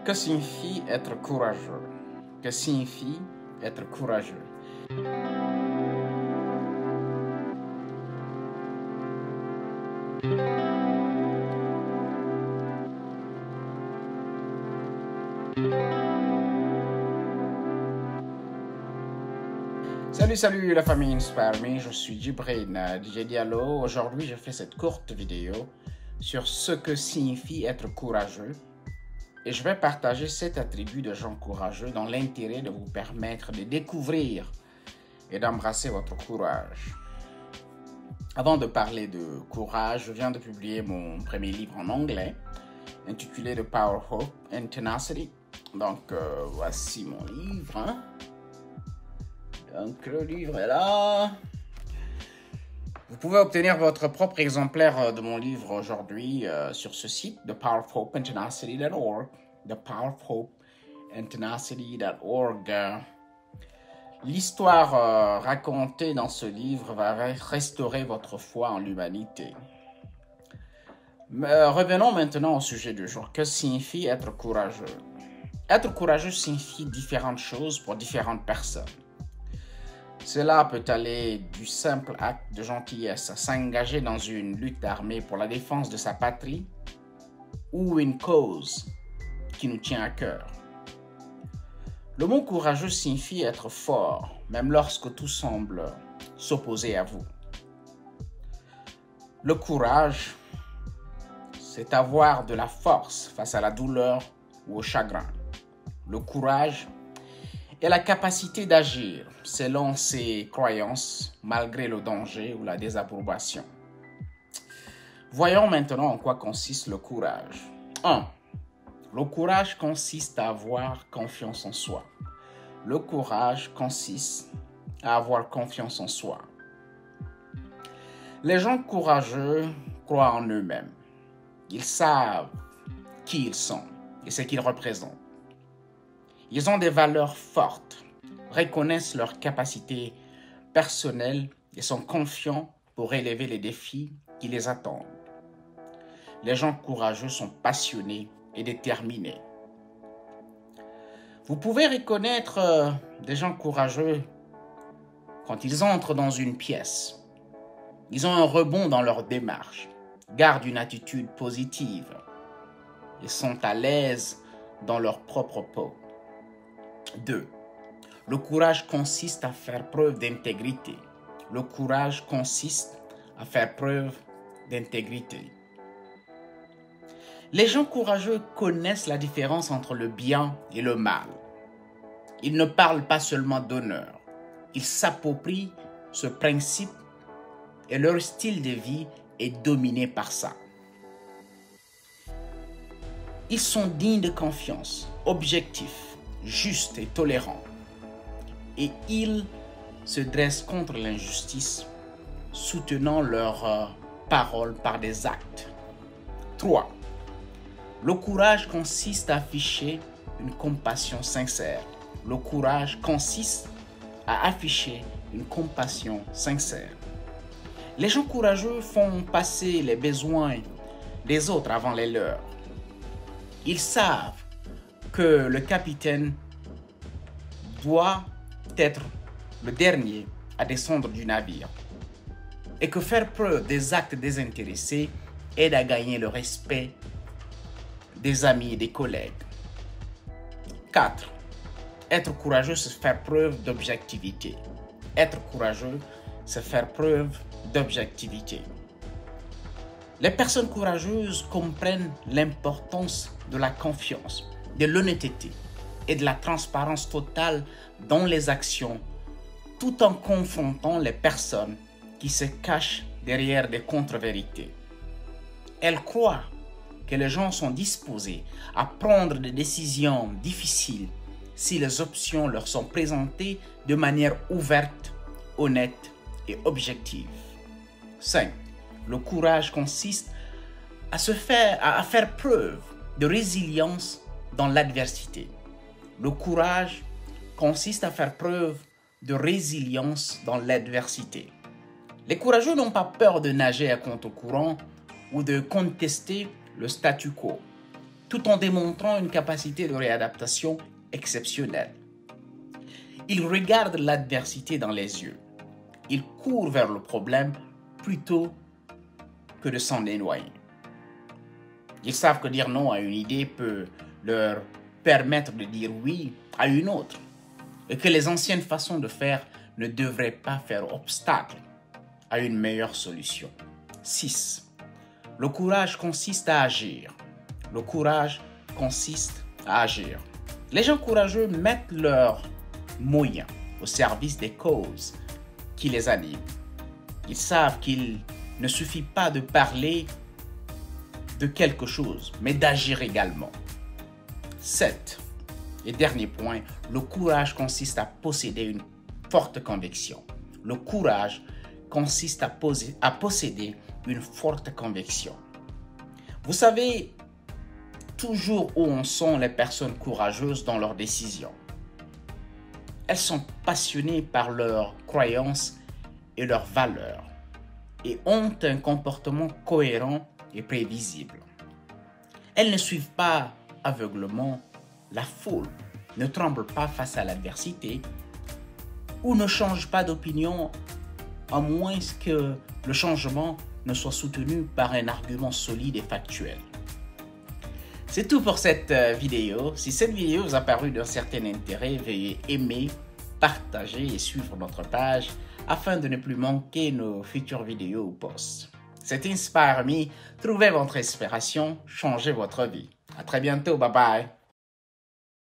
Que signifie être courageux? Que signifie être courageux? Salut la famille Inspire Me, je suis Djibril DJ Diallo. Aujourd'hui, je fais cette courte vidéo sur ce que signifie être courageux et je vais partager 7 attributs de gens courageux dans l'intérêt de vous permettre de découvrir et d'embrasser votre courage. Avant de parler de courage, je viens de publier mon premier livre en anglais intitulé The Power, Hope and Tenacity. Donc voici mon livre. Donc le livre est là. Vous pouvez obtenir votre propre exemplaire de mon livre aujourd'hui sur ce site, thepowerofhopeandtenacity.org. thepowerofhopeandtenacity.org. L'histoire racontée dans ce livre va restaurer votre foi en l'humanité. Revenons maintenant au sujet du jour. Que signifie être courageux? Être courageux signifie différentes choses pour différentes personnes. Cela peut aller du simple acte de gentillesse à s'engager dans une lutte armée pour la défense de sa patrie ou une cause qui nous tient à cœur. Le mot courageux signifie être fort, même lorsque tout semble s'opposer à vous. Le courage, c'est avoir de la force face à la douleur ou au chagrin. Le courage est la capacité d'agir selon ses croyances, malgré le danger ou la désapprobation. Voyons maintenant en quoi consiste le courage. 1. Le courage consiste à avoir confiance en soi. Le courage consiste à avoir confiance en soi. Les gens courageux croient en eux-mêmes. Ils savent qui ils sont et ce qu'ils représentent. Ils ont des valeurs fortes, reconnaissent leurs capacités personnelles et sont confiants pour relever les défis qui les attendent. Les gens courageux sont passionnés et déterminés. Vous pouvez reconnaître des gens courageux quand ils entrent dans une pièce. Ils ont un rebond dans leur démarche, gardent une attitude positive et sont à l'aise dans leur propre peau. 2. Le courage consiste à faire preuve d'intégrité. Le courage consiste à faire preuve d'intégrité. Les gens courageux connaissent la différence entre le bien et le mal. Ils ne parlent pas seulement d'honneur. Ils s'approprient ce principe et leur style de vie est dominé par ça. Ils sont dignes de confiance, objectifs, justes et tolérants. Et ils se dressent contre l'injustice, soutenant leurs paroles par des actes. 3. Le courage consiste à afficher une compassion sincère. Le courage consiste à afficher une compassion sincère. Les gens courageux font passer les besoins des autres avant les leurs. Ils savent que le capitaine doit être le dernier à descendre du navire et que faire preuve des actes désintéressés aide à gagner le respect des amis et des collègues. 4. Être courageux, c'est faire preuve d'objectivité. Être courageux, c'est faire preuve d'objectivité. Les personnes courageuses comprennent l'importance de la confiance, de l'honnêteté et de la transparence totale dans les actions, tout en confrontant les personnes qui se cachent derrière des contre-vérités. Elles croient que les gens sont disposés à prendre des décisions difficiles si les options leur sont présentées de manière ouverte, honnête et objective. 5. Le courage consiste à faire preuve de résilience dans l'adversité. Le courage consiste à faire preuve de résilience dans l'adversité. Les courageux n'ont pas peur de nager à contre-courant ou de contester le statu quo. tout en démontrant une capacité de réadaptation exceptionnelle. Ils regardent l'adversité dans les yeux. Ils courent vers le problème plutôt que de s'en éloigner. Ils savent que dire non à une idée peut leur permettre de dire oui à une autre et que les anciennes façons de faire ne devraient pas faire obstacle à une meilleure solution. 6. Le courage consiste à agir. Le courage consiste à agir. Les gens courageux mettent leurs moyens au service des causes qui les animent. Ils savent qu'il ne suffit pas de parler de quelque chose, mais d'agir également. 7. Et dernier point, le courage consiste à posséder une forte conviction. Le courage consiste à posséder une forte conviction. Vous savez toujours où en sont les personnes courageuses dans leurs décisions. Elles sont passionnées par leurs croyances et leurs valeurs et ont un comportement cohérent et prévisible. Elles ne suivent pas aveuglément la foule, ne tremblent pas face à l'adversité ou ne changent pas d'opinion à moins que le changement ne soit soutenu par un argument solide et factuel. C'est tout pour cette vidéo. Si cette vidéo vous a paru d'un certain intérêt, veuillez aimer, partager et suivre notre page afin de ne plus manquer nos futures vidéos ou posts. C'était Inspire Me. Trouvez votre inspiration, changez votre vie. À très bientôt. Bye bye.